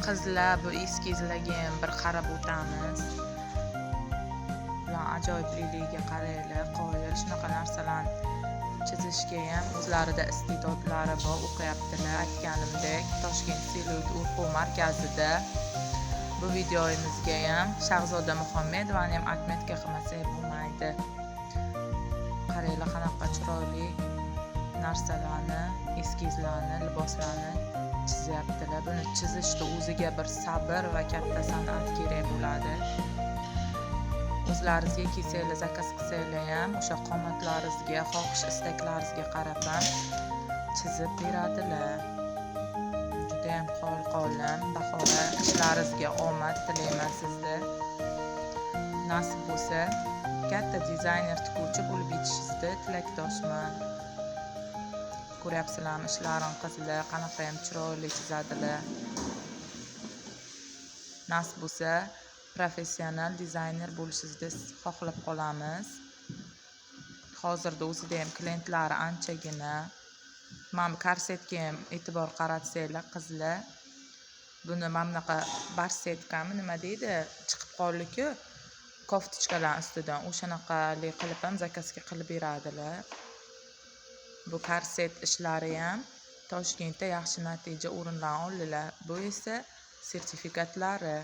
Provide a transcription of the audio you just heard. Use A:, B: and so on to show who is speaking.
A: qizlar bu eskizlarga ham bir qarab o'tamiz. Ular ajoyibligiga qaranglar, qoyil shunaqa narsalarni chizishga ham o'zlarida iste'dodlari bor, o'qiyaptilar. Aytganimdek, Toshkent Selud o'quv markazida. Bu videomizga ham Shahzoda Muhammedovani ham atmetga qilmasak bo'lmaydi. Qaranglar qanaqa chiroyli narsalarni, eskizlarni, liboslarni chizyaptilar. Buni chizishda o'ziga bir sabr va katta san'at kerak bo'ladi. O'zlaringizga kelsanglar, zakaz qilsanglar ham o'sha qomatlaringizga, xohish istaklaringizga qarab ham chizib beradilar. Juda ham qoyil bahora ishlaringizga omad tilayman sizga. Nasib bo'lsa, katta dizayner tikuvchi bo'lib yetishingizni tilakdoshman. Ko'ryapsizlarmi, ishlarim qizlar qanaqa ham chiroyli chizadilar. Nasib bo'lsa, professional dizayner bo'lishingizni xohlab qolamiz. Hozirda o'zida ham klientlari anchagina. Mana bu korsetga ham e'tibor qaratsanglar qizlar. Buni mana bunaqa barsetkami nima deydi, chiqib qoldi-ku koftichkalar ustidan. O'shanaqali qilib ham zakazga qilib beradilar. Bu korset ishlari ham Toshkentda yaxshi natija o'rinlarni oldilar. Bu esa sertifikatlari.